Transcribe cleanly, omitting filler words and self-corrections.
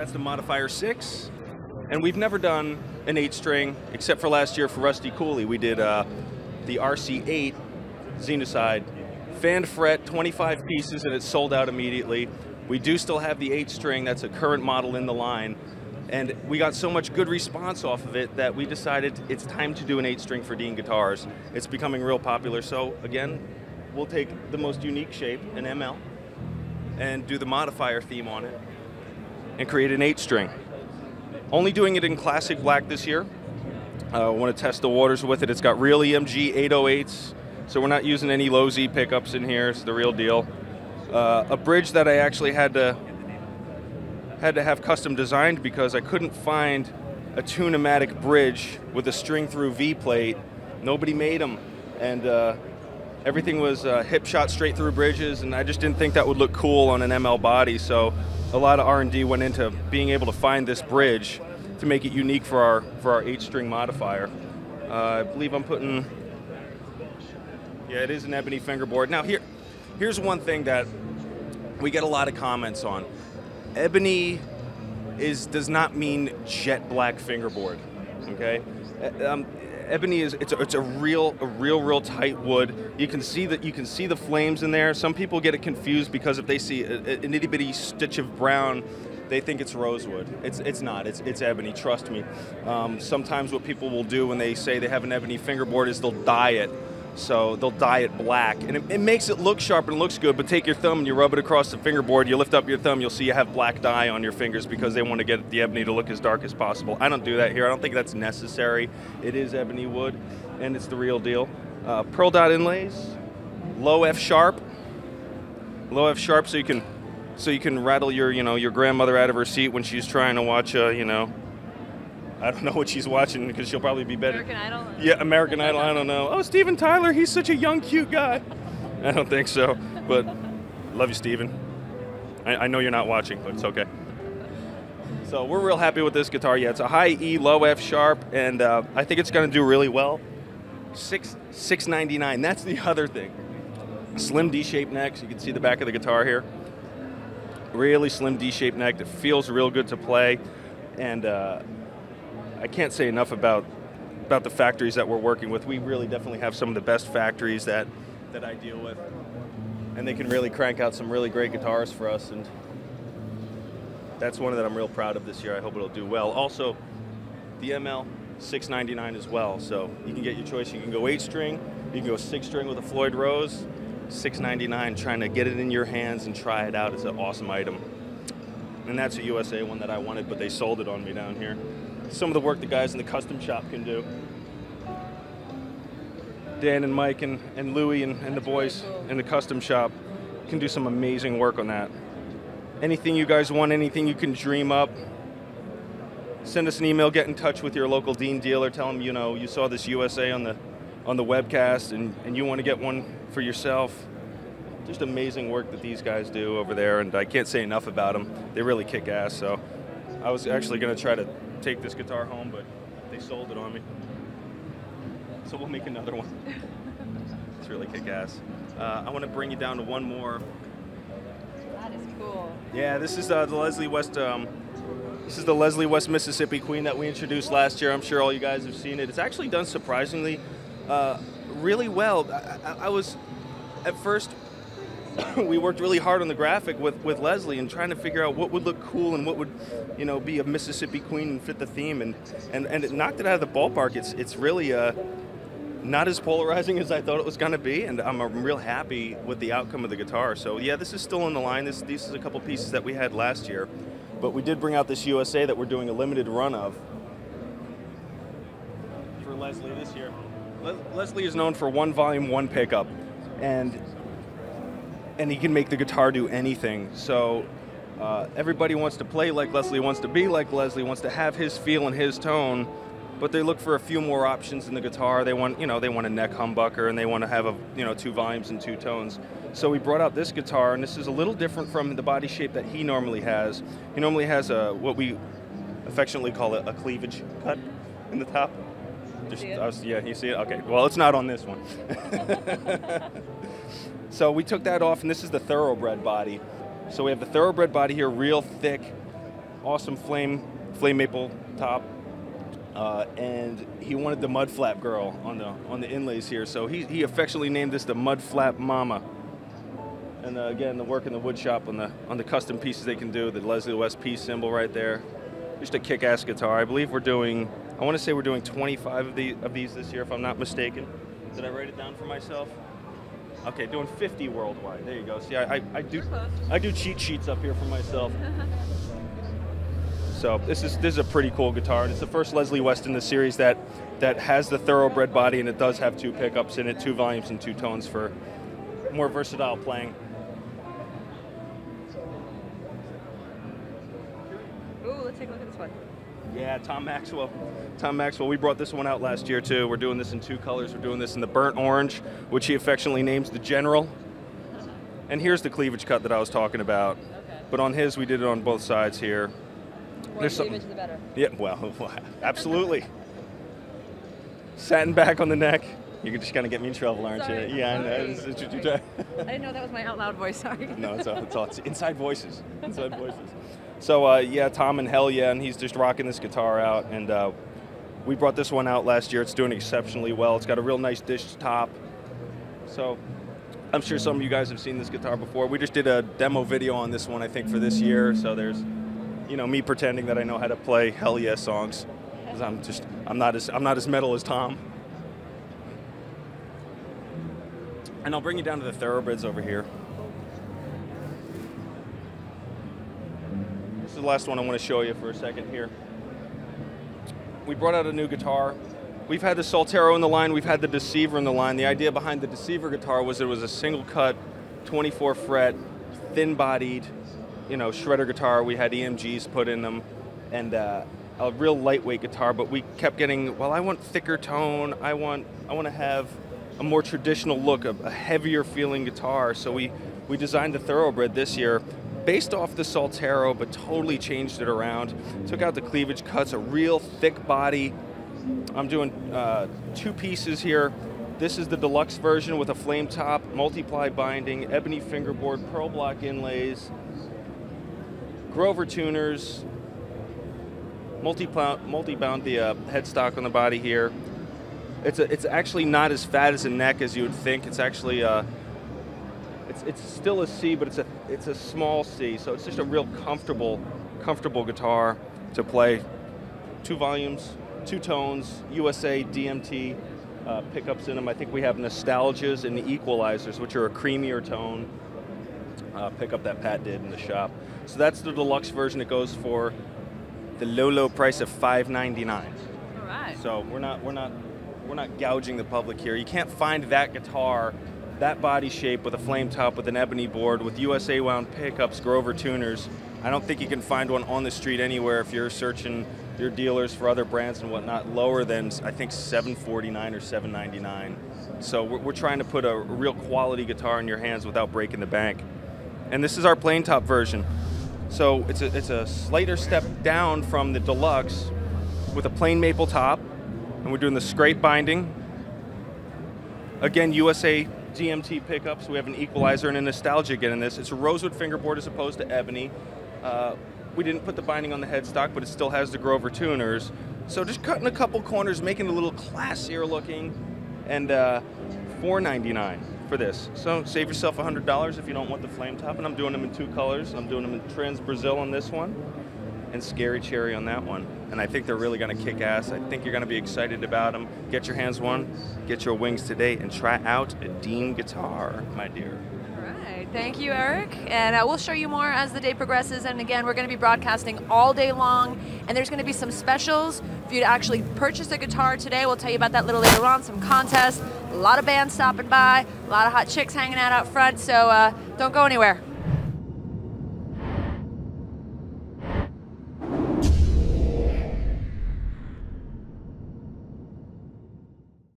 that's the Modifier 6. And we've never done an 8-string, except for last year for Rusty Cooley. We did the RC8 Xenocide, fan fret, 25 pieces, and it sold out immediately. We do still have the 8-string, that's a current model in the line. And we got so much good response off of it that we decided it's time to do an 8-string for Dean guitars. It's becoming real popular, so again, we'll take the most unique shape, an ML, and do the modifier theme on it, and create an 8-string. Only doing it in classic black this year. I want to test the waters with it. It's got real EMG 808s, so we're not using any low Z pickups in here. It's the real deal. A bridge that I actually had to have custom designed because I couldn't find a tune-o-matic bridge with a string-through V plate. Nobody made them, and everything was hip shot straight through bridges, and I just didn't think that would look cool on an ML body. So a lot of R&D went into being able to find this bridge to make it unique for our 8-string modifier. I believe I'm putting, yeah, it is an ebony fingerboard. Now here's one thing that we get a lot of comments on. Ebony does not mean jet black fingerboard, okay? Ebony it's a real tight wood. You can see the flames in there. Some people get it confused because if they see an itty bitty stitch of brown, they think it's rosewood. It's not. It's ebony. Trust me. Sometimes what people will do when they say they have an ebony fingerboard is they'll dye it. So they'll dye it black, and it makes it look sharp and looks good. But take your thumb and you rub it across the fingerboard. You lift up your thumb, you'll see you have black dye on your fingers because they want to get the ebony to look as dark as possible. I don't do that here. I don't think that's necessary. It is ebony wood, and it's the real deal. Pearl dot inlays, low F sharp, so you can rattle your grandmother out of her seat when she's trying to watch I don't know what she's watching because she'll probably be better. American Idol? Yeah, American Idol, I don't know. Oh, Steven Tyler, he's such a young, cute guy. I don't think so, but love you, Steven. I know you're not watching, but it's okay. So we're real happy with this guitar. Yeah, it's a high E, low F sharp, and I think it's going to do really well. $699, that's the other thing. Slim D-shaped neck, so you can see the back of the guitar here. Really slim D-shaped neck. It feels real good to play, and I can't say enough about the factories that we're working with. We really definitely have some of the best factories that I deal with, and they can really crank out some really great guitars for us, and that's one that I'm real proud of this year. I hope it'll do well. Also, the ML, $699 as well, so you can get your choice. You can go 8-string, you can go 6-string with a Floyd Rose, $699, trying to get it in your hands and try it out. It's an awesome item. And that's a USA one that I wanted, but they sold it on me down here. Some of the work the guys in the custom shop can do. Dan and Mike and Louie and the boys in the custom shop can do some amazing work on that. Anything you guys want, anything you can dream up, send us an email, get in touch with your local Dean dealer, tell them you saw this USA on the webcast and you want to get one for yourself. Just amazing work that these guys do over there, and I can't say enough about them. They really kick ass, so I was actually going to try to take this guitar home, but they sold it on me. So we'll make another one. It's really kick-ass. I want to bring you down to one more. That is cool. Yeah, this is the Leslie West. This is the Leslie West Mississippi Queen that we introduced last year. I'm sure all you guys have seen it. It's actually done surprisingly really well. I was at first. We worked really hard on the graphic with Leslie and trying to figure out what would look cool and what would, be a Mississippi Queen and fit the theme, and it knocked it out of the ballpark. It's really not as polarizing as I thought it was going to be, and I'm real happy with the outcome of the guitar. So yeah, this is still in the line. This is a couple pieces that we had last year, but we did bring out this USA that we're doing a limited run of for Leslie this year. Leslie is known for one volume, one pickup, and he can make the guitar do anything. So everybody wants to play like Leslie, wants to be like Leslie, wants to have his feel and his tone, but they look for a few more options in the guitar. They want, they want a neck humbucker, and they want to have 2 volumes and 2 tones. So we brought out this guitar, and this is a little different from the body shape that he normally has. He normally has what we affectionately call a cleavage cut in the top. Yeah, you see it? Okay, well, it's not on this one. So we took that off, and this is the Thoroughbred body. So we have the Thoroughbred body here, real thick, awesome flame maple top, and he wanted the mud flap girl on the inlays here, so he affectionately named this the Mud Flap Mama. And again, the work in the wood shop on the custom pieces they can do, the Leslie West P symbol right there. Just a kick-ass guitar. I believe we're doing, I want to say we're doing 25 of these this year, if I'm not mistaken. Did I write it down for myself? Okay, doing 50 worldwide. There you go. See, I do cheat sheets up here for myself. So this is a pretty cool guitar. It's the first Leslie West in the series that has the Thoroughbred body, and it does have 2 pickups in it, 2 volumes and 2 tones for more versatile playing. Ooh, let's take a look at this one. Yeah, Tom Maxwell. Tom Maxwell, we brought this one out last year too. We're doing this in 2 colors. We're doing this in the burnt orange, which he affectionately names the General. And here's the cleavage cut that I was talking about. Okay. But on his, we did it on both sides here. More cleavage, the better. Yeah, well, absolutely. Satin back on the neck. You're just gonna get me in trouble, aren't Sorry, you? Yeah, I know. I didn't know that was my out loud voice. Sorry. No, it's inside voices. Inside voices. So yeah, Tom and hell yeah, and he's just rocking this guitar out. And we brought this one out last year. It's doing exceptionally well. It's got a real nice dish top. So I'm sure some of you guys have seen this guitar before. We just did a demo video on this one, I think, for this year. So there's, you know, me pretending that I know how to play hell yeah songs, because I'm not as metal as Tom. And I'll bring you down to the Thoroughbreds over here. This is the last one I want to show you for a second here. We brought out a new guitar. We've had the Soltero in the line, we've had the Deceiver in the line. The idea behind the Deceiver guitar was it was a single cut, 24 fret, thin bodied, you know, shredder guitar. We had EMGs put in them, and a real lightweight guitar, but we kept getting, well, I want thicker tone, I want to have a more traditional look, a heavier feeling guitar. So we designed the Thoroughbred this year based off the Soltero, but totally changed it around. Took out the cleavage cuts, a real thick body. I'm doing 2 pieces here. This is the deluxe version with a flame top, multiply binding, ebony fingerboard, pearl block inlays, Grover tuners, multi-bound the headstock on the body here. It's actually not as fat as a neck as you would think. It's actually it's still a C, but it's a small C. So it's just a real comfortable guitar to play. 2 volumes, 2 tones, USA DMT pickups in them. I think we have nostalgias and the equalizers, which are a creamier tone pickup that Pat did in the shop. So that's the deluxe version. It goes for the low price of $5.99. All right. So we're not gouging the public here. You can't find that guitar, that body shape with a flame top, with an ebony board, with USA wound pickups, Grover tuners. I don't think you can find one on the street anywhere if you're searching your dealers for other brands and whatnot, lower than, I think, $749 or $799. So we're trying to put a real quality guitar in your hands without breaking the bank. And this is our plain top version. So it's a slighter step down from the deluxe with a plain maple top. And we're doing the scrape binding. Again, USA DMT pickups. We have an equalizer and a nostalgia again in this. It's a rosewood fingerboard as opposed to ebony. We didn't put the binding on the headstock, but it still has the Grover tuners. So just cutting a couple corners, making it a little classier looking, and $4.99 for this. So save yourself $100 if you don't want the flame top, and I'm doing them in 2 colors. I'm doing them in Trans Brazil on this one, and Scary Cherry on that one. And I think they're really gonna kick ass. I think you're gonna be excited about them. Get your hands one, get your wings today, and try out a Dean guitar, my dear. Thank you, Eric. And we'll show you more as the day progresses. And again, we're going to be broadcasting all day long. And there's going to be some specials for you to actually purchase a guitar today. We'll tell you about that a little later on. Some contests, a lot of bands stopping by, a lot of hot chicks hanging out front. So don't go anywhere.